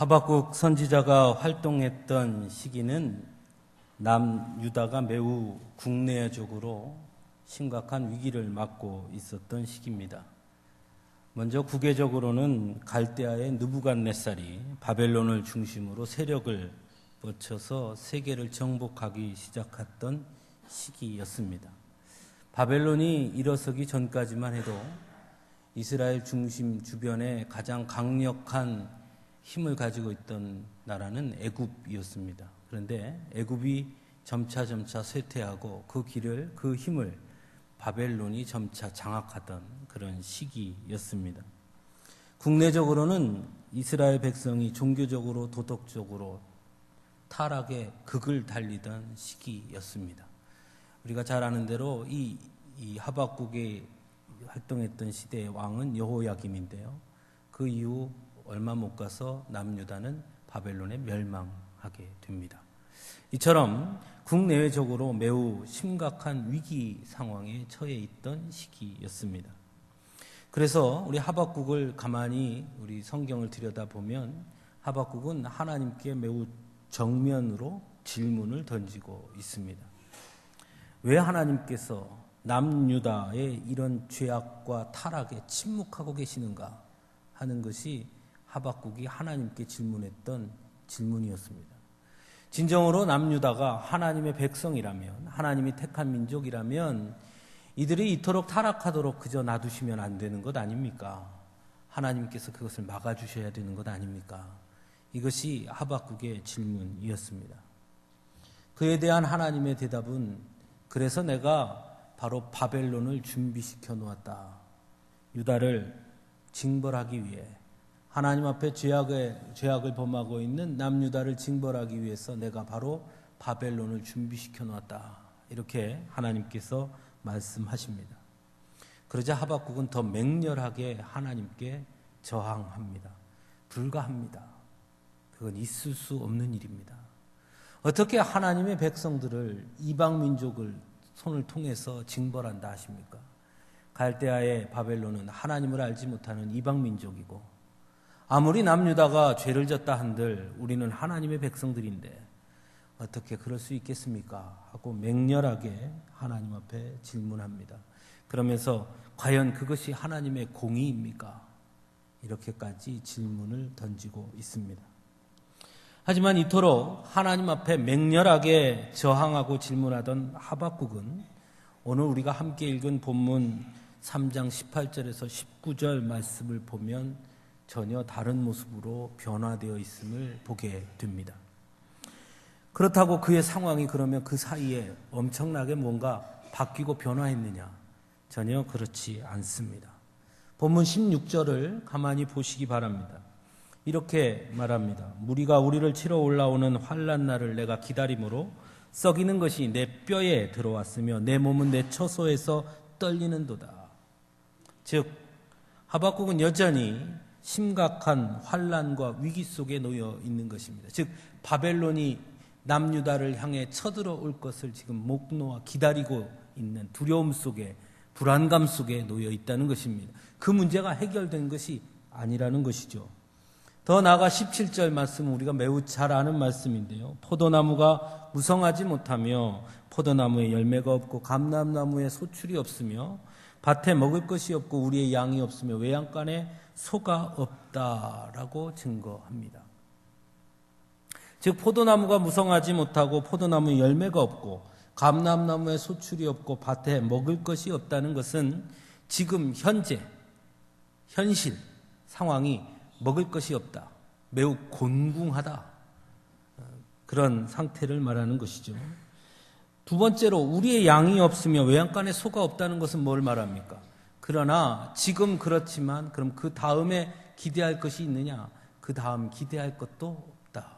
하박국 선지자가 활동했던 시기는 남유다가 매우 국내적으로 심각한 위기를 맞고 있었던 시기입니다. 먼저 국외적으로는 갈대아의 느부갓네살이 바벨론을 중심으로 세력을 뻗쳐서 세계를 정복하기 시작했던 시기였습니다. 바벨론이 일어서기 전까지만 해도 이스라엘 중심 주변에 가장 강력한 힘을 가지고 있던 나라는 애굽이었습니다. 그런데 애굽이 점차 쇠퇴하고 그 힘을 바벨론이 점차 장악하던 그런 시기였습니다. 국내적으로는 이스라엘 백성이 종교적으로 도덕적으로 타락의 극을 달리던 시기였습니다. 우리가 잘 아는 대로 이 하박국이 활동했던 시대의 왕은 여호야김인데요. 그 이후 얼마 못 가서 남유다는 바벨론에 멸망하게 됩니다. 이처럼 국내외적으로 매우 심각한 위기 상황에 처해 있던 시기였습니다. 그래서 우리 하박국을 가만히 우리 성경을 들여다보면 하박국은 하나님께 매우 정면으로 질문을 던지고 있습니다. 왜 하나님께서 남유다의 이런 죄악과 타락에 침묵하고 계시는가 하는 것이 하박국이 하나님께 질문했던 질문이었습니다. 진정으로 남유다가 하나님의 백성이라면, 하나님이 택한 민족이라면 이들이 이토록 타락하도록 그저 놔두시면 안 되는 것 아닙니까? 하나님께서 그것을 막아주셔야 되는 것 아닙니까? 이것이 하박국의 질문이었습니다. 그에 대한 하나님의 대답은 그래서 내가 바로 바벨론을 준비시켜 놓았다. 유다를 징벌하기 위해 하나님 앞에 죄악을 범하고 있는 남유다를 징벌하기 위해서 내가 바로 바벨론을 준비시켜 놓았다. 이렇게 하나님께서 말씀하십니다. 그러자 하박국은 더 맹렬하게 하나님께 저항합니다. 불가합니다. 그건 있을 수 없는 일입니다. 어떻게 하나님의 백성들을 이방 민족을 손을 통해서 징벌한다 하십니까? 갈대아의 바벨론은 하나님을 알지 못하는 이방 민족이고 아무리 남유다가 죄를 졌다 한들 우리는 하나님의 백성들인데 어떻게 그럴 수 있겠습니까? 하고 맹렬하게 하나님 앞에 질문합니다. 그러면서 과연 그것이 하나님의 공의입니까? 이렇게까지 질문을 던지고 있습니다. 하지만 이토록 하나님 앞에 맹렬하게 저항하고 질문하던 하박국은 오늘 우리가 함께 읽은 본문 3장 18절에서 19절 말씀을 보면 전혀 다른 모습으로 변화되어 있음을 보게 됩니다. 그렇다고 그의 상황이 그러면 그 사이에 엄청나게 뭔가 바뀌고 변화했느냐? 전혀 그렇지 않습니다. 본문 16절을 가만히 보시기 바랍니다. 이렇게 말합니다. 무리가 우리를 치러 올라오는 환난 날을 내가 기다림으로 썩이는 것이 내 뼈에 들어왔으며 내 몸은 내 처소에서 떨리는도다. 즉 하박국은 여전히 심각한 환난과 위기 속에 놓여 있는 것입니다. 즉 바벨론이 남유다를 향해 쳐들어올 것을 지금 목 놓아 기다리고 있는 두려움 속에 불안감 속에 놓여 있다는 것입니다. 그 문제가 해결된 것이 아니라는 것이죠. 더 나아가 17절 말씀은 우리가 매우 잘 아는 말씀인데요. 포도나무가 무성하지 못하며 포도나무에 열매가 없고 감람나무에 소출이 없으며 밭에 먹을 것이 없고 우리의 양이 없으며 외양간에 소가 없다라고 증거합니다. 즉 포도나무가 무성하지 못하고 포도나무에 열매가 없고 감람나무에 소출이 없고 밭에 먹을 것이 없다는 것은 지금 현실 상황이 먹을 것이 없다. 매우 곤궁하다. 그런 상태를 말하는 것이죠. 두 번째로 우리의 양이 없으며 외양간에 소가 없다는 것은 뭘 말합니까? 그러나 지금 그렇지만 그럼 그 다음에 기대할 것이 있느냐? 그 다음 기대할 것도 없다.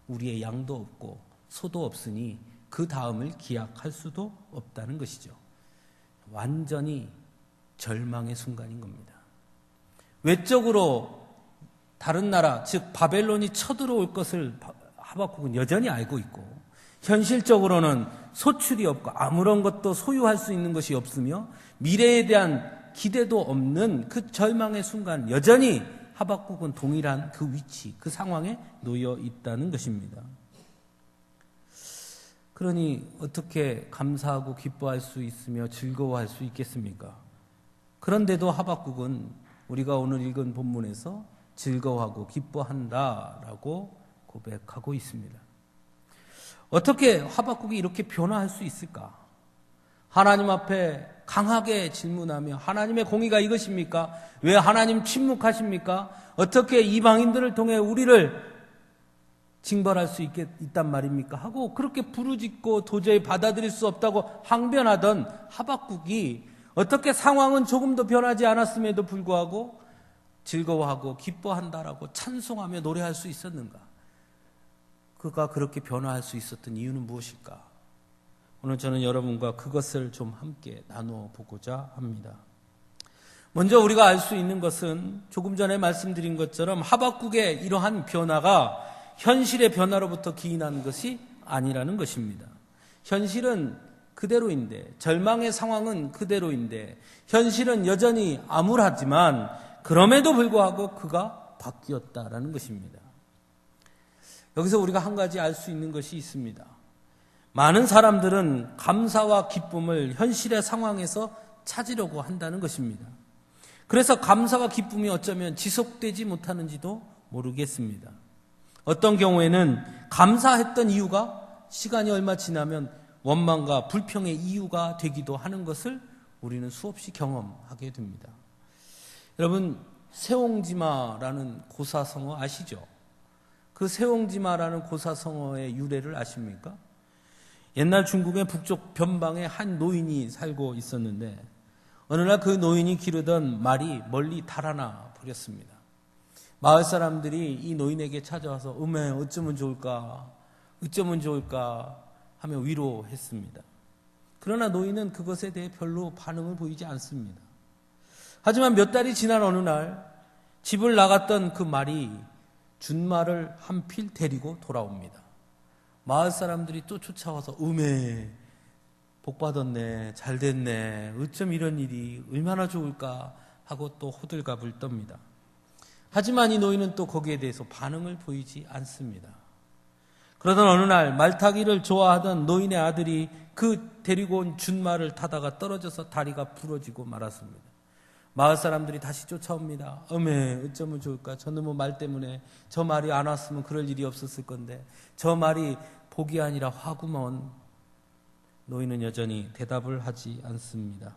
우리의 양도 없고 소도 없으니 그 다음을 기약할 수도 없다는 것이죠. 완전히 절망의 순간인 겁니다. 외적으로 다른 나라, 즉 바벨론이 쳐들어올 것을 하박국은 여전히 알고 있고 현실적으로는 소출이 없고 아무런 것도 소유할 수 있는 것이 없으며 미래에 대한 기대도 없는 그 절망의 순간 여전히 하박국은 동일한 그 위치, 그 상황에 놓여 있다는 것입니다. 그러니 어떻게 감사하고 기뻐할 수 있으며 즐거워할 수 있겠습니까? 그런데도 하박국은 우리가 오늘 읽은 본문에서 즐거워하고 기뻐한다라고 고백하고 있습니다. 어떻게 하박국이 이렇게 변화할 수 있을까? 하나님 앞에 강하게 질문하며 하나님의 공의가 이것입니까? 왜 하나님 침묵하십니까? 어떻게 이방인들을 통해 우리를 징벌할 수 있단 말입니까? 하고 그렇게 부르짖고 도저히 받아들일 수 없다고 항변하던 하박국이 어떻게 상황은 조금도 변하지 않았음에도 불구하고 즐거워하고 기뻐한다라고 찬송하며 노래할 수 있었는가? 그가 그렇게 변화할 수 있었던 이유는 무엇일까? 오늘 저는 여러분과 그것을 좀 함께 나누어 보고자 합니다. 먼저 우리가 알 수 있는 것은 조금 전에 말씀드린 것처럼 하박국의 이러한 변화가 현실의 변화로부터 기인한 것이 아니라는 것입니다. 현실은 그대로인데, 절망의 상황은 그대로인데, 현실은 여전히 암울하지만 그럼에도 불구하고 그가 바뀌었다라는 것입니다. 여기서 우리가 한 가지 알 수 있는 것이 있습니다. 많은 사람들은 감사와 기쁨을 현실의 상황에서 찾으려고 한다는 것입니다. 그래서 감사와 기쁨이 어쩌면 지속되지 못하는지도 모르겠습니다. 어떤 경우에는 감사했던 이유가 시간이 얼마 지나면 원망과 불평의 이유가 되기도 하는 것을 우리는 수없이 경험하게 됩니다. 여러분, 세옹지마라는 고사성어 아시죠? 그 세옹지마라는 고사성어의 유래를 아십니까? 옛날 중국의 북쪽 변방에 한 노인이 살고 있었는데 어느 날 그 노인이 기르던 말이 멀리 달아나 버렸습니다. 마을 사람들이 이 노인에게 찾아와서 어쩌면 좋을까 하며 위로했습니다. 그러나 노인은 그것에 대해 별로 반응을 보이지 않습니다. 하지만 몇 달이 지난 어느 날 집을 나갔던 그 말이 준말을 한 필 데리고 돌아옵니다. 마을 사람들이 또 쫓아와서 복 받았네, 잘 됐네, 어쩜 이런 일이 얼마나 좋을까 하고 또 호들갑을 떱니다. 하지만 이 노인은 또 거기에 대해서 반응을 보이지 않습니다. 그러던 어느 날 말타기를 좋아하던 노인의 아들이 그 데리고 온 준말을 타다가 떨어져서 다리가 부러지고 말았습니다. 마을 사람들이 다시 쫓아옵니다. 어쩌면 좋을까? 저놈의 말 때문에 저 말이 안 왔으면 그럴 일이 없었을 건데 저 말이 복이 아니라 화구먼. 노인은 여전히 대답을 하지 않습니다.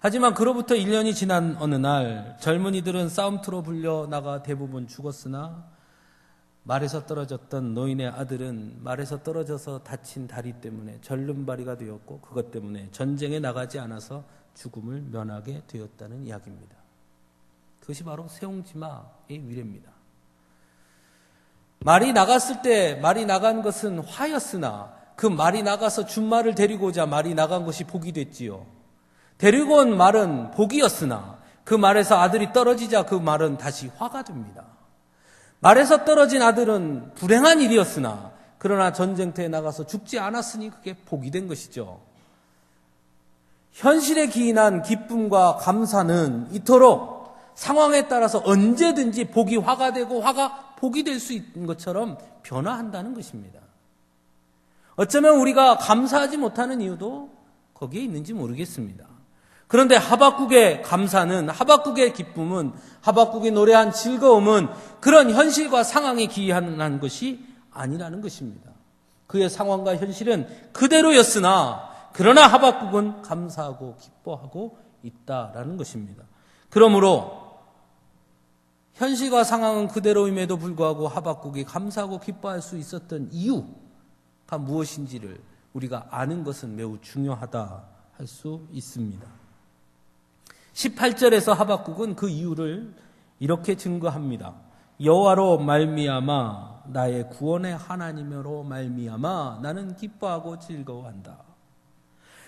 하지만 그로부터 1년이 지난 어느 날 젊은이들은 싸움터로 불려나가 대부분 죽었으나 말에서 떨어졌던 노인의 아들은 말에서 떨어져서 다친 다리 때문에 절름발이가 되었고 그것 때문에 전쟁에 나가지 않아서 죽음을 면하게 되었다는 이야기입니다. 그것이 바로 세옹지마의 위례입니다. 말이 나간 것은 화였으나 그 말이 나가서 준말을 데리고 오자 말이 나간 것이 복이 됐지요. 데리고 온 말은 복이었으나 그 말에서 아들이 떨어지자 그 말은 다시 화가 됩니다. 말에서 떨어진 아들은 불행한 일이었으나 그러나 전쟁터에 나가서 죽지 않았으니 그게 복이 된 것이죠. 현실에 기인한 기쁨과 감사는 이토록 상황에 따라서 언제든지 복이 화가 되고 화가 복이 될 수 있는 것처럼 변화한다는 것입니다. 어쩌면 우리가 감사하지 못하는 이유도 거기에 있는지 모르겠습니다. 그런데 하박국의 감사는, 하박국의 기쁨은, 하박국이 노래한 즐거움은 그런 현실과 상황에 기인한 것이 아니라는 것입니다. 그의 상황과 현실은 그대로였으나 그러나 하박국은 감사하고 기뻐하고 있다라는 것입니다. 그러므로 현실과 상황은 그대로임에도 불구하고 하박국이 감사하고 기뻐할 수 있었던 이유가 무엇인지를 우리가 아는 것은 매우 중요하다 할 수 있습니다. 18절에서 하박국은 그 이유를 이렇게 증거합니다. 여호와로 말미암아 나의 구원의 하나님으로 말미암아 나는 기뻐하고 즐거워한다.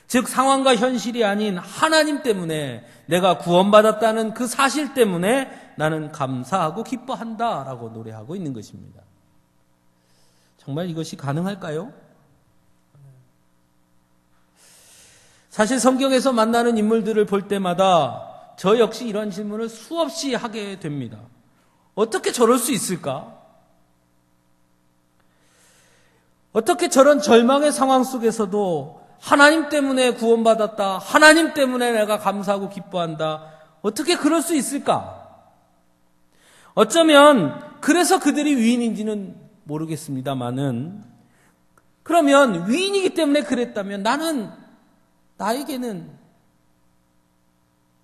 즉 상황과 현실이 아닌 하나님 때문에 내가 구원받았다는 그 사실 때문에 나는 감사하고 기뻐한다라고 노래하고 있는 것입니다. 정말 이것이 가능할까요? 사실 성경에서 만나는 인물들을 볼 때마다 저 역시 이런 질문을 수없이 하게 됩니다. 어떻게 저럴 수 있을까? 어떻게 저런 절망의 상황 속에서도 하나님 때문에 구원받았다, 하나님 때문에 내가 감사하고 기뻐한다, 어떻게 그럴 수 있을까? 어쩌면 그래서 그들이 위인인지는 모르겠습니다만은, 그러면 위인이기 때문에 그랬다면 나에게는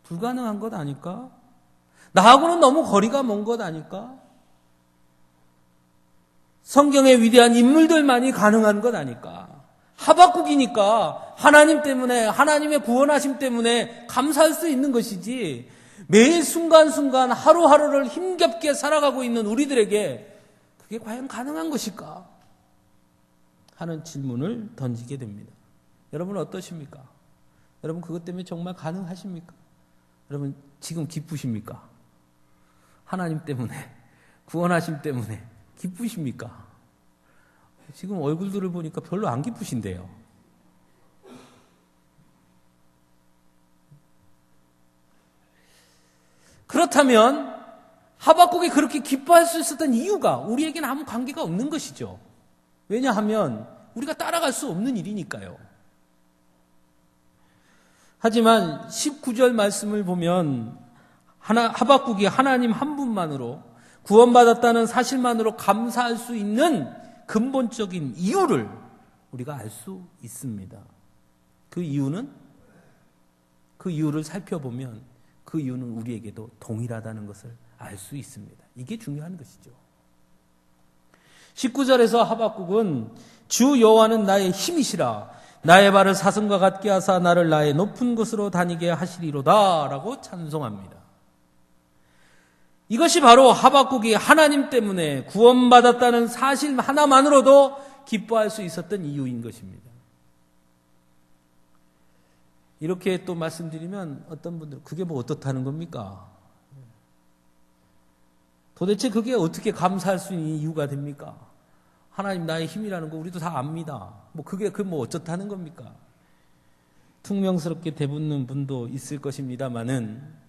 불가능한 것 아닐까? 나하고는 너무 거리가 먼 것 아닐까? 성경의 위대한 인물들만이 가능한 것 아닐까? 하박국이니까 하나님 때문에, 하나님의 구원하심 때문에 감사할 수 있는 것이지, 매 순간순간 하루하루를 힘겹게 살아가고 있는 우리들에게 그게 과연 가능한 것일까? 하는 질문을 던지게 됩니다. 여러분 어떠십니까? 여러분 그것 때문에 정말 가능하십니까? 여러분 지금 기쁘십니까? 하나님 때문에, 구원하심 때문에 기쁘십니까? 지금 얼굴들을 보니까 별로 안 기쁘신데요. 그렇다면 하박국이 그렇게 기뻐할 수 있었던 이유가 우리에게는 아무 관계가 없는 것이죠. 왜냐하면 우리가 따라갈 수 없는 일이니까요. 하지만 19절 말씀을 보면 하박국이 하나님 한 분만으로, 구원받았다는 사실만으로 감사할 수 있는 근본적인 이유를 우리가 알 수 있습니다. 그 이유를 살펴보면 그 이유는 우리에게도 동일하다는 것을 알 수 있습니다. 이게 중요한 것이죠. 19절에서 하박국은 주 여호와는 나의 힘이시라, 나의 발을 사슴과 같게 하사 나를 나의 높은 곳으로 다니게 하시리로다 라고 찬송합니다. 이것이 바로 하박국이 하나님 때문에 구원받았다는 사실 하나만으로도 기뻐할 수 있었던 이유인 것입니다. 이렇게 또 말씀드리면 어떤 분들은 그게 뭐 어떻다는 겁니까? 도대체 그게 어떻게 감사할 수 있는 이유가 됩니까? 하나님 나의 힘이라는 거 우리도 다 압니다. 그게 뭐 어쩌다는 겁니까? 퉁명스럽게 대붙는 분도 있을 것입니다만은,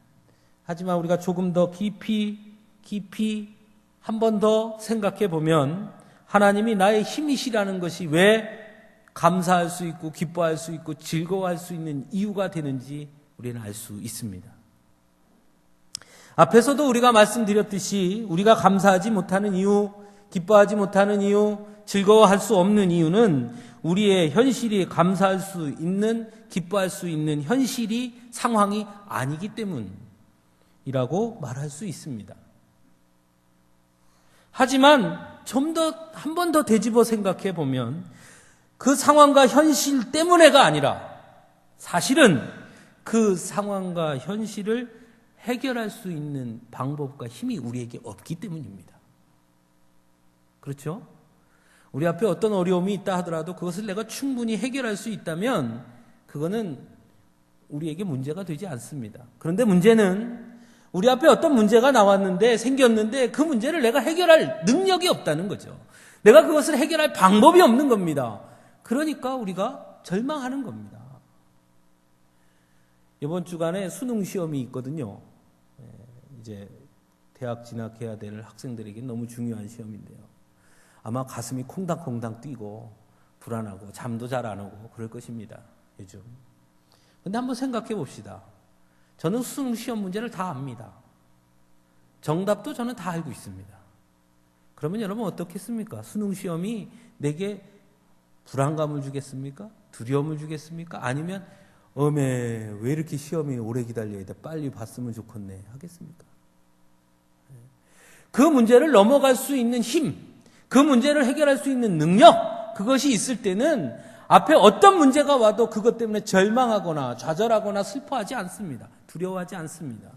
하지만 우리가 조금 더 깊이 한 번 더 생각해 보면 하나님이 나의 힘이시라는 것이 왜 감사할 수 있고 기뻐할 수 있고 즐거워할 수 있는 이유가 되는지 우리는 알 수 있습니다. 앞에서도 우리가 말씀드렸듯이 우리가 감사하지 못하는 이유, 기뻐하지 못하는 이유, 즐거워할 수 없는 이유는 우리의 현실이 감사할 수 있는, 기뻐할 수 있는 현실이, 상황이 아니기 때문이라고 말할 수 있습니다. 하지만 한 번 더 되짚어 생각해 보면 그 상황과 현실 때문에가 아니라 사실은 그 상황과 현실을 해결할 수 있는 방법과 힘이 우리에게 없기 때문입니다. 그렇죠? 우리 앞에 어떤 어려움이 있다 하더라도 그것을 내가 충분히 해결할 수 있다면 그거는 우리에게 문제가 되지 않습니다. 그런데 문제는 우리 앞에 어떤 문제가 생겼는데 그 문제를 내가 해결할 능력이 없다는 거죠. 내가 그것을 해결할 방법이 없는 겁니다. 그러니까 우리가 절망하는 겁니다. 이번 주간에 수능 시험이 있거든요. 이제 대학 진학해야 될 학생들에게 너무 중요한 시험인데요. 아마 가슴이 콩당콩당 뛰고 불안하고 잠도 잘 안 오고 그럴 것입니다. 요즘. 근데 한번 생각해 봅시다. 저는 수능 시험 문제를 다 압니다. 정답도 저는 다 알고 있습니다. 그러면 여러분 어떻겠습니까? 수능 시험이 내게 불안감을 주겠습니까? 두려움을 주겠습니까? 아니면 왜 이렇게 시험이 오래 기다려야 돼? 빨리 봤으면 좋겠네 하겠습니까? 그 문제를 넘어갈 수 있는 힘, 그 문제를 해결할 수 있는 능력, 그것이 있을 때는 앞에 어떤 문제가 와도 그것 때문에 절망하거나 좌절하거나 슬퍼하지 않습니다. 두려워하지 않습니다.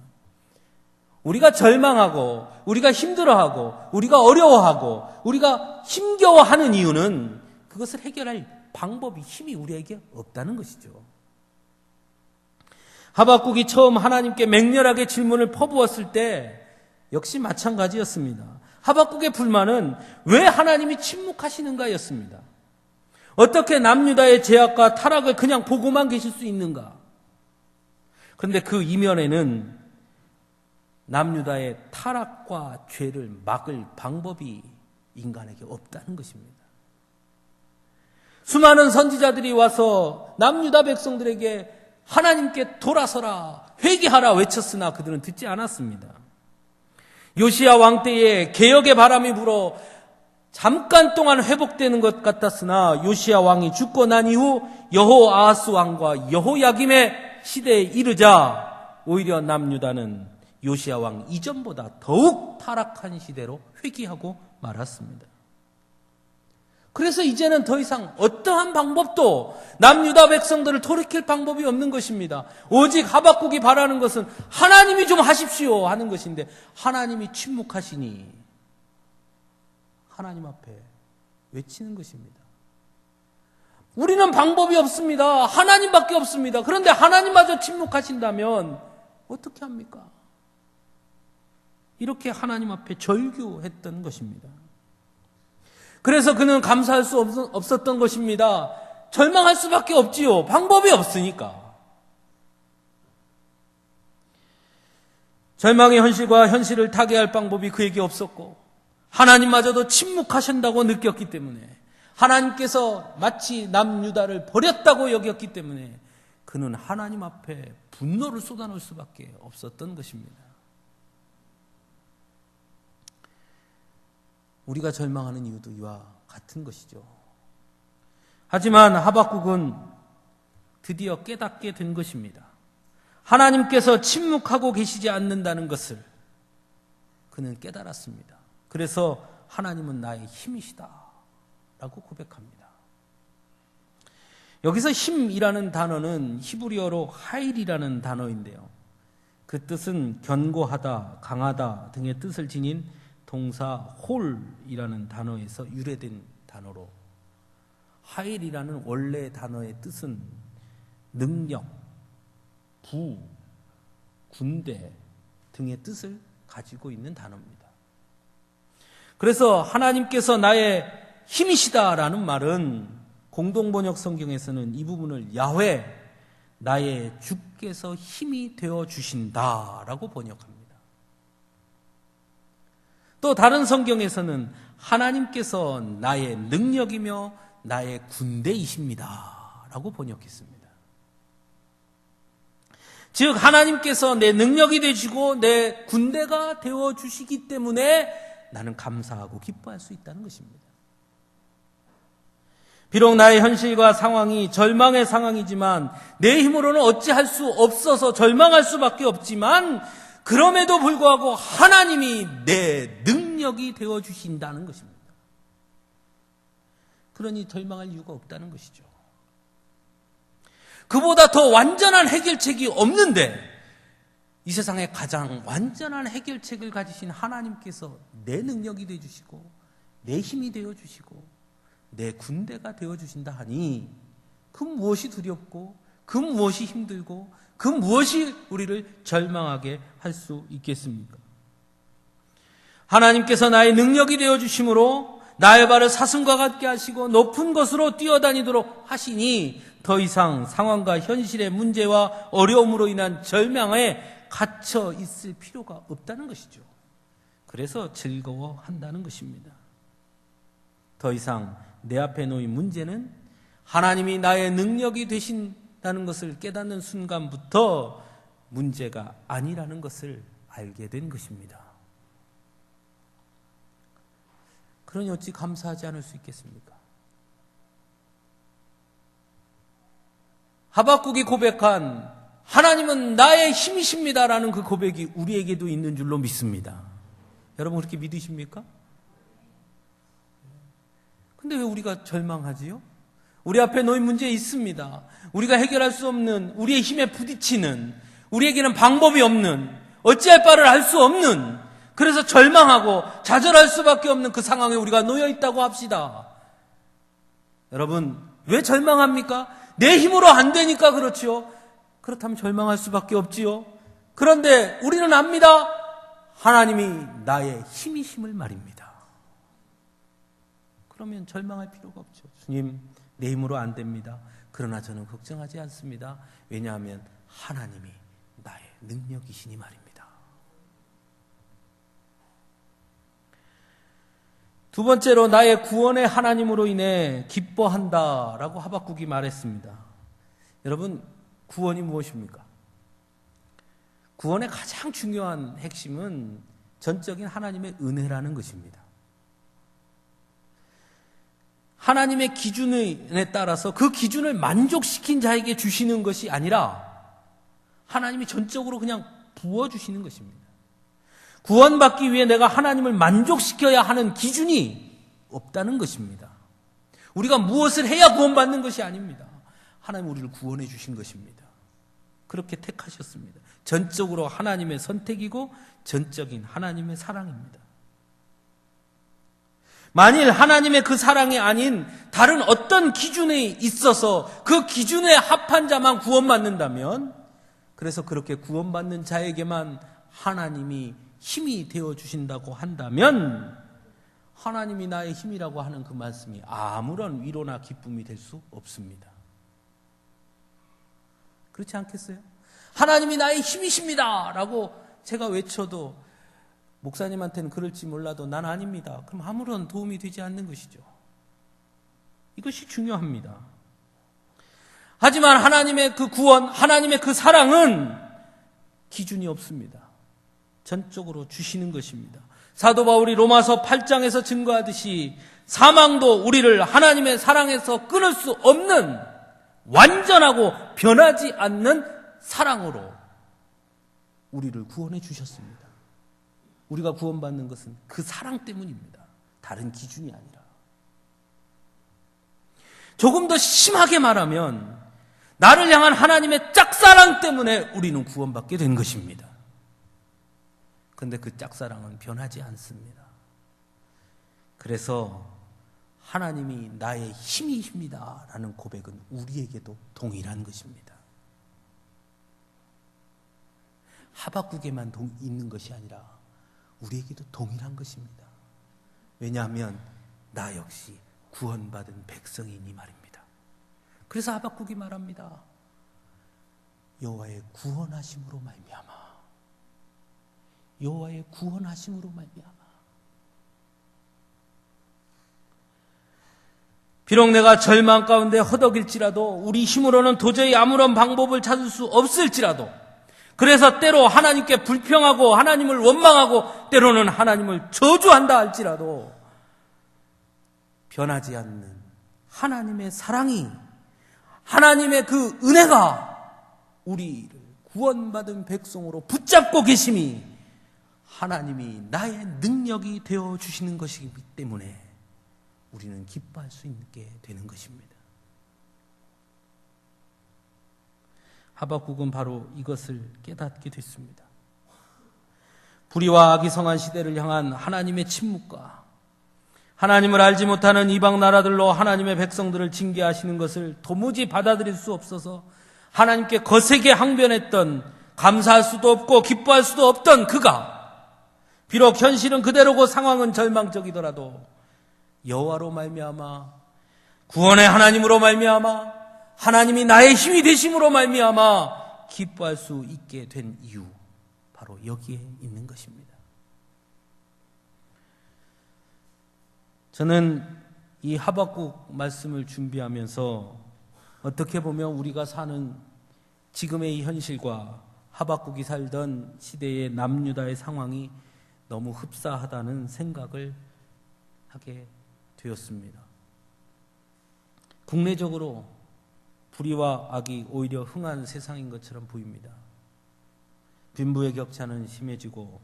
우리가 절망하고 우리가 힘들어하고 우리가 어려워하고 우리가 힘겨워하는 이유는 그것을 해결할 방법이, 힘이 우리에게 없다는 것이죠. 하박국이 처음 하나님께 맹렬하게 질문을 퍼부었을 때 역시 마찬가지였습니다. 하박국의 불만은 왜 하나님이 침묵하시는가였습니다. 어떻게 남유다의 죄악과 타락을 그냥 보고만 계실 수 있는가? 그런데 그 이면에는 남유다의 타락과 죄를 막을 방법이 인간에게 없다는 것입니다. 수많은 선지자들이 와서 남유다 백성들에게 하나님께 돌아서라, 회개하라 외쳤으나 그들은 듣지 않았습니다. 요시야 왕 때에 개혁의 바람이 불어 잠깐 동안 회복되는 것 같았으나 요시야 왕이 죽고 난 이후 여호아하스 왕과 여호야김의 시대에 이르자 오히려 남유다는 요시야 왕 이전보다 더욱 타락한 시대로 회귀하고 말았습니다. 그래서 이제는 더 이상 어떠한 방법도 남유다 백성들을 돌이킬 방법이 없는 것입니다. 오직 하박국이 바라는 것은 하나님이 좀 하십시오 하는 것인데 하나님이 침묵하시니 하나님 앞에 외치는 것입니다. 우리는 방법이 없습니다. 하나님밖에 없습니다. 그런데 하나님마저 침묵하신다면 어떻게 합니까? 이렇게 하나님 앞에 절규했던 것입니다. 그래서 그는 감사할 수 없었던 것입니다. 절망할 수밖에 없지요. 방법이 없으니까. 절망의 현실과 현실을 타개할 방법이 그에게 없었고 하나님마저도 침묵하신다고 느꼈기 때문에 하나님께서 마치 남유다를 버렸다고 여겼기 때문에 그는 하나님 앞에 분노를 쏟아놓을 수밖에 없었던 것입니다. 우리가 절망하는 이유도 이와 같은 것이죠. 하지만 하박국은 드디어 깨닫게 된 것입니다. 하나님께서 침묵하고 계시지 않는다는 것을 그는 깨달았습니다. 그래서 하나님은 나의 힘이시다 라고 고백합니다. 여기서 힘이라는 단어는 히브리어로 하일이라는 단어인데요. 그 뜻은 견고하다, 강하다 등의 뜻을 지닌 동사 홀이라는 단어에서 유래된 단어로 하일이라는 원래 단어의 뜻은 능력, 부, 군대 등의 뜻을 가지고 있는 단어입니다. 그래서 하나님께서 나의 힘이시다라는 말은 공동번역 성경에서는 이 부분을 야훼, 나의 주께서 힘이 되어 주신다라고 번역합니다. 또 다른 성경에서는 하나님께서 나의 능력이며 나의 군대이십니다 라고 번역했습니다. 즉 하나님께서 내 능력이 되시고 내 군대가 되어주시기 때문에 나는 감사하고 기뻐할 수 있다는 것입니다. 비록 나의 현실과 상황이 절망의 상황이지만 내 힘으로는 어찌할 수 없어서 절망할 수밖에 없지만 그럼에도 불구하고 하나님이 내 능력이 되어주신다는 것입니다. 그러니 절망할 이유가 없다는 것이죠. 그보다 더 완전한 해결책이 없는데 이 세상에 가장 완전한 해결책을 가지신 하나님께서 내 능력이 되어주시고 내 힘이 되어주시고 내 군대가 되어주신다 하니 그 무엇이 두렵고 그 무엇이 힘들고 그 무엇이 우리를 절망하게 할 수 있겠습니까? 하나님께서 나의 능력이 되어주심으로 나의 발을 사슴과 같게 하시고 높은 곳으로 뛰어다니도록 하시니 더 이상 상황과 현실의 문제와 어려움으로 인한 절망에 갇혀 있을 필요가 없다는 것이죠. 그래서 즐거워한다는 것입니다. 더 이상 내 앞에 놓인 문제는 하나님이 나의 능력이 되신다는 것을 깨닫는 순간부터 문제가 아니라는 것을 알게 된 것입니다. 그러니 어찌 감사하지 않을 수 있겠습니까? 하박국이 고백한 하나님은 나의 힘이십니다라는 그 고백이 우리에게도 있는 줄로 믿습니다. 여러분 그렇게 믿으십니까? 근데 왜 우리가 절망하지요? 우리 앞에 놓인 문제 있습니다. 우리가 해결할 수 없는, 우리의 힘에 부딪히는, 우리에게는 방법이 없는, 어찌할 바를 알 수 없는, 그래서 절망하고 좌절할 수밖에 없는 그 상황에 우리가 놓여 있다고 합시다. 여러분 왜 절망합니까? 내 힘으로 안 되니까 그렇지요. 그렇다면 절망할 수밖에 없지요. 그런데 우리는 압니다. 하나님이 나의 힘이심을 말입니다. 그러면 절망할 필요가 없죠. 주님, 내 힘으로 안 됩니다. 그러나 저는 걱정하지 않습니다. 왜냐하면 하나님이 나의 능력이시니 말입니다. 두 번째로 나의 구원의 하나님으로 인해 기뻐한다라고 하박국이 말했습니다. 여러분, 구원이 무엇입니까? 구원의 가장 중요한 핵심은 전적인 하나님의 은혜라는 것입니다. 하나님의 기준에 따라서 그 기준을 만족시킨 자에게 주시는 것이 아니라 하나님이 전적으로 그냥 부어주시는 것입니다. 구원받기 위해 내가 하나님을 만족시켜야 하는 기준이 없다는 것입니다. 우리가 무엇을 해야 구원받는 것이 아닙니다. 하나님 우리를 구원해 주신 것입니다. 그렇게 택하셨습니다. 전적으로 하나님의 선택이고 전적인 하나님의 사랑입니다. 만일 하나님의 그 사랑이 아닌 다른 어떤 기준에 있어서 그 기준에 합한 자만 구원받는다면, 그래서 그렇게 구원받는 자에게만 하나님이 힘이 되어주신다고 한다면 하나님이 나의 힘이라고 하는 그 말씀이 아무런 위로나 기쁨이 될 수 없습니다. 그렇지 않겠어요? 하나님이 나의 힘이십니다 라고 제가 외쳐도 목사님한테는 그럴지 몰라도 난 아닙니다. 그럼 아무런 도움이 되지 않는 것이죠. 이것이 중요합니다. 하지만 하나님의 그 구원, 하나님의 그 사랑은 기준이 없습니다. 전적으로 주시는 것입니다. 사도 바울이 로마서 8장에서 증거하듯이 사망도 우리를 하나님의 사랑에서 끊을 수 없는 완전하고 변하지 않는 사랑으로 우리를 구원해 주셨습니다. 우리가 구원받는 것은 그 사랑 때문입니다. 다른 기준이 아니라. 조금 더 심하게 말하면 나를 향한 하나님의 짝사랑 때문에 우리는 구원받게 된 것입니다. 그런데 그 짝사랑은 변하지 않습니다. 그래서 하나님이 나의 힘이십니다 라는 고백은 우리에게도 동일한 것입니다. 하박국에만 있는 것이 아니라 우리에게도 동일한 것입니다. 왜냐하면 나 역시 구원받은 백성이니 말입니다. 그래서 하박국이 말합니다. 여호와의 구원하심으로 말미암아, 여호와의 구원하심으로 말미암아. 비록 내가 절망 가운데 허덕일지라도, 우리 힘으로는 도저히 아무런 방법을 찾을 수 없을지라도, 그래서 때로 하나님께 불평하고 하나님을 원망하고 때로는 하나님을 저주한다 할지라도 변하지 않는 하나님의 사랑이, 하나님의 그 은혜가 우리를 구원받은 백성으로 붙잡고 계심이 하나님이 나의 능력이 되어주시는 것이기 때문에 우리는 기뻐할 수 있게 되는 것입니다. 하박국은 바로 이것을 깨닫게 됐습니다. 불의와 악이 성한 시대를 향한 하나님의 침묵과 하나님을 알지 못하는 이방 나라들로 하나님의 백성들을 징계하시는 것을 도무지 받아들일 수 없어서 하나님께 거세게 항변했던, 감사할 수도 없고 기뻐할 수도 없던 그가, 비록 현실은 그대로고 상황은 절망적이더라도 여호와로 말미암아, 구원의 하나님으로 말미암아, 하나님이 나의 힘이 되심으로 말미암아 기뻐할 수 있게 된 이유, 바로 여기에 있는 것입니다. 저는 이 하박국 말씀을 준비하면서 어떻게 보면 우리가 사는 지금의 이 현실과 하박국이 살던 시대의 남유다의 상황이 너무 흡사하다는 생각을 하게 되었습니다. 국내적으로 불의와 악이 오히려 흥한 세상인 것처럼 보입니다. 빈부의 격차는 심해지고,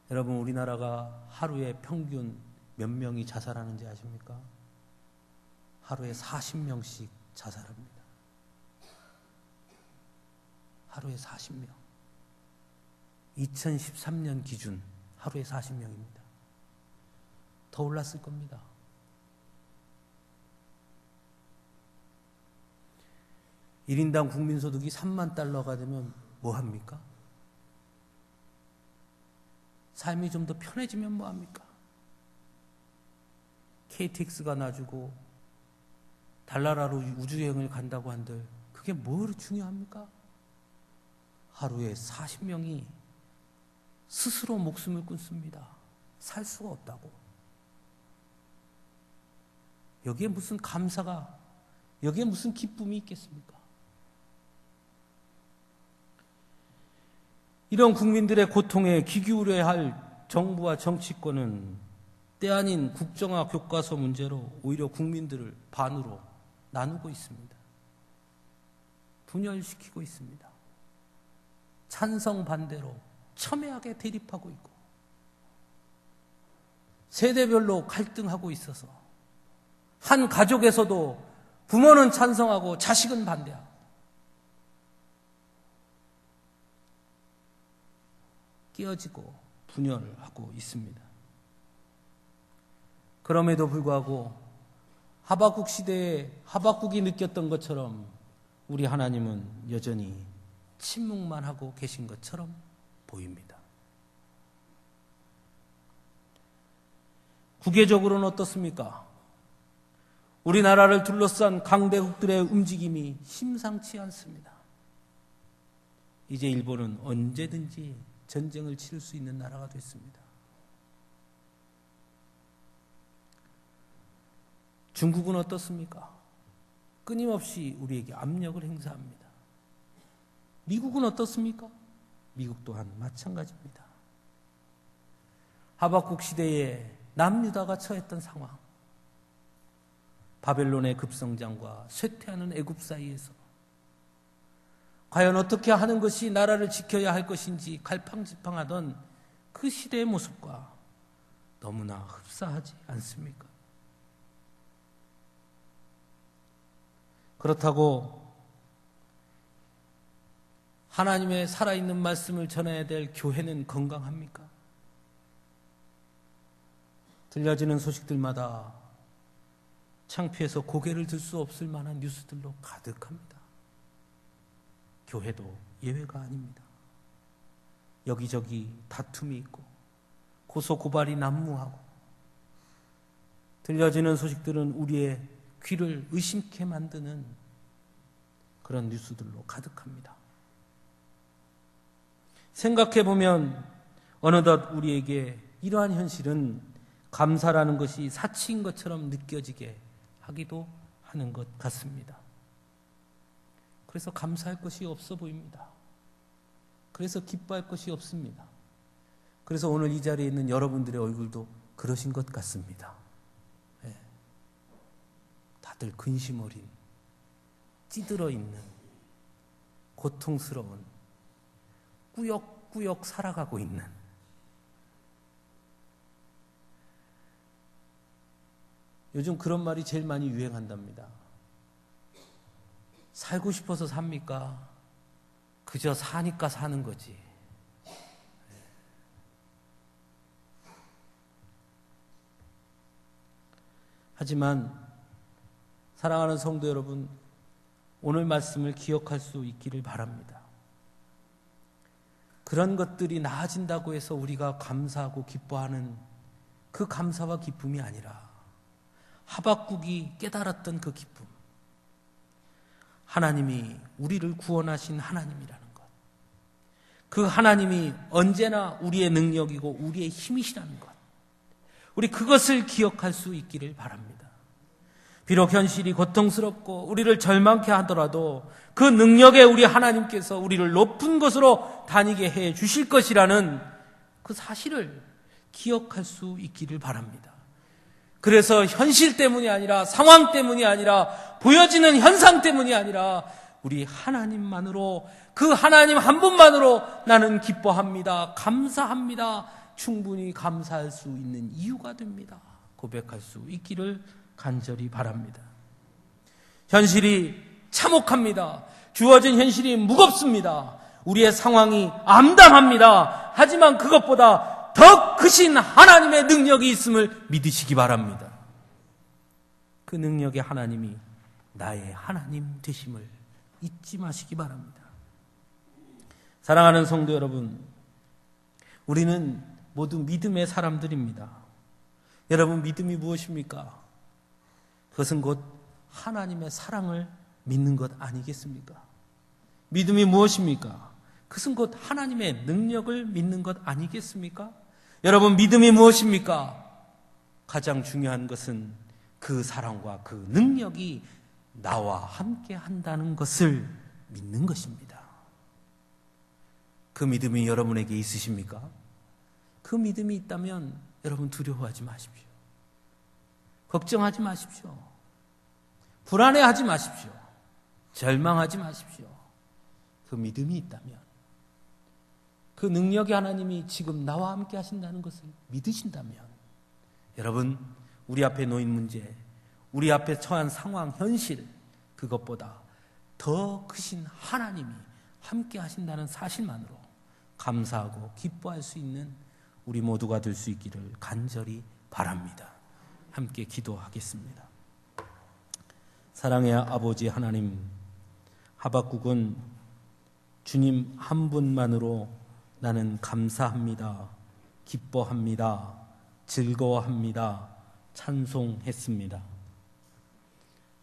여러분 우리나라가 하루에 평균 몇 명이 자살하는지 아십니까? 하루에 40명씩 자살합니다. 하루에 40명. 2013년 기준 하루에 40명입니다. 더 올랐을 겁니다. (1인당) 국민소득이 3만 달러가 되면 뭐 합니까? 삶이 좀 더 편해지면 뭐 합니까? KTX가 놔주고 달나라로 우주여행을 간다고 한들 그게 뭘 중요합니까? 하루에 40명이 스스로 목숨을 끊습니다. 살 수가 없다고. 여기에 무슨 감사가, 여기에 무슨 기쁨이 있겠습니까? 이런 국민들의 고통에 귀 기울여야 할 정부와 정치권은 때 아닌 국정화 교과서 문제로 오히려 국민들을 반으로 나누고 있습니다. 분열시키고 있습니다. 찬성 반대로 첨예하게 대립하고 있고 세대별로 갈등하고 있어서 한 가족에서도 부모는 찬성하고 자식은 반대하고 끼어지고 분열하고 있습니다. 그럼에도 불구하고 하박국 시대에 하박국이 느꼈던 것처럼 우리 하나님은 여전히 침묵만 하고 계신 것처럼 보입니다. 국외적으로는 어떻습니까? 우리나라를 둘러싼 강대국들의 움직임이 심상치 않습니다. 이제 일본은 언제든지 전쟁을 치를 수 있는 나라가 됐습니다. 중국은 어떻습니까? 끊임없이 우리에게 압력을 행사합니다. 미국은 어떻습니까? 미국 또한 마찬가지입니다. 하박국 시대에 남유다가 처했던 상황, 바벨론의 급성장과 쇠퇴하는 애굽 사이에서 과연 어떻게 하는 것이 나라를 지켜야 할 것인지 갈팡질팡하던 그 시대의 모습과 너무나 흡사하지 않습니까? 그렇다고 하나님의 살아있는 말씀을 전해야 될 교회는 건강합니까? 들려지는 소식들마다 창피해서 고개를 들 수 없을 만한 뉴스들로 가득합니다. 교회도 예외가 아닙니다. 여기저기 다툼이 있고 고소고발이 난무하고 들려지는 소식들은 우리의 귀를 의심케 만드는 그런 뉴스들로 가득합니다. 생각해보면 어느덧 우리에게 이러한 현실은 감사라는 것이 사치인 것처럼 느껴지게 하기도 하는 것 같습니다. 그래서 감사할 것이 없어 보입니다. 그래서 기뻐할 것이 없습니다. 그래서 오늘 이 자리에 있는 여러분들의 얼굴도 그러신 것 같습니다. 네. 다들 근심 어린, 찌들어 있는, 고통스러운, 꾸역꾸역 살아가고 있는, 요즘 그런 말이 제일 많이 유행한답니다. 살고 싶어서 삽니까? 그저 사니까 사는 거지. 하지만 사랑하는 성도 여러분, 오늘 말씀을 기억할 수 있기를 바랍니다. 그런 것들이 나아진다고 해서 우리가 감사하고 기뻐하는 그 감사와 기쁨이 아니라 하박국이 깨달았던 그 기쁨, 하나님이 우리를 구원하신 하나님이라는 것, 그 하나님이 언제나 우리의 능력이고 우리의 힘이시라는 것, 우리 그것을 기억할 수 있기를 바랍니다. 비록 현실이 고통스럽고 우리를 절망케 하더라도 그 능력에 우리 하나님께서 우리를 높은 곳으로 다니게 해 주실 것이라는 그 사실을 기억할 수 있기를 바랍니다. 그래서 현실 때문이 아니라, 상황 때문이 아니라, 보여지는 현상 때문이 아니라 우리 하나님만으로, 그 하나님 한 분만으로 나는 기뻐합니다, 감사합니다, 충분히 감사할 수 있는 이유가 됩니다, 고백할 수 있기를 간절히 바랍니다. 현실이 참혹합니다. 주어진 현실이 무겁습니다. 우리의 상황이 암담합니다. 하지만 그것보다 더 크신 하나님의 능력이 있음을 믿으시기 바랍니다. 그 능력의 하나님이 나의 하나님 되심을 잊지 마시기 바랍니다. 사랑하는 성도 여러분, 우리는 모두 믿음의 사람들입니다. 여러분, 믿음이 무엇입니까? 그것은 곧 하나님의 사랑을 믿는 것 아니겠습니까? 믿음이 무엇입니까? 그것은 곧 하나님의 능력을 믿는 것 아니겠습니까? 여러분, 믿음이 무엇입니까? 가장 중요한 것은 그 사랑과 그 능력이 나와 함께 한다는 것을 믿는 것입니다. 그 믿음이 여러분에게 있으십니까? 그 믿음이 있다면 여러분 두려워하지 마십시오. 걱정하지 마십시오. 불안해하지 마십시오. 절망하지 마십시오. 그 믿음이 있다면, 그 능력의 하나님이 지금 나와 함께 하신다는 것을 믿으신다면, 여러분, 우리 앞에 놓인 문제, 우리 앞에 처한 상황, 현실, 그것보다 더 크신 하나님이 함께 하신다는 사실만으로 감사하고 기뻐할 수 있는 우리 모두가 될 수 있기를 간절히 바랍니다. 함께 기도하겠습니다. 사랑의 아버지 하나님, 하박국은 주님 한 분만으로 나는 감사합니다, 기뻐합니다, 즐거워합니다, 찬송했습니다.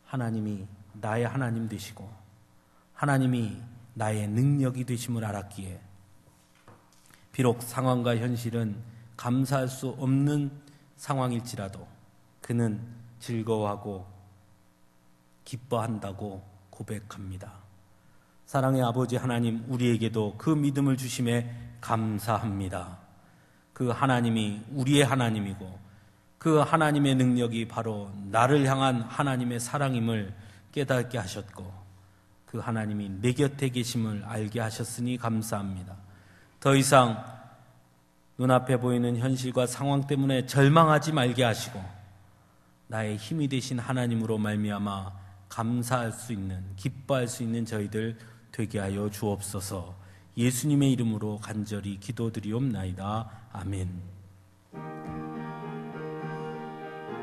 하나님이 나의 하나님 되시고 하나님이 나의 능력이 되심을 알았기에 비록 상황과 현실은 감사할 수 없는 상황일지라도 그는 즐거워하고 기뻐한다고 고백합니다. 사랑의 아버지 하나님, 우리에게도 그 믿음을 주심에 감사합니다. 그 하나님이 우리의 하나님이고 그 하나님의 능력이 바로 나를 향한 하나님의 사랑임을 깨닫게 하셨고 그 하나님이 내 곁에 계심을 알게 하셨으니 감사합니다. 더 이상 눈앞에 보이는 현실과 상황 때문에 절망하지 말게 하시고 나의 힘이 되신 하나님으로 말미암아 감사할 수 있는, 기뻐할 수 있는 저희들 되게 하여 주옵소서. 예수님의 이름으로 간절히 기도드리옵나이다. 아멘.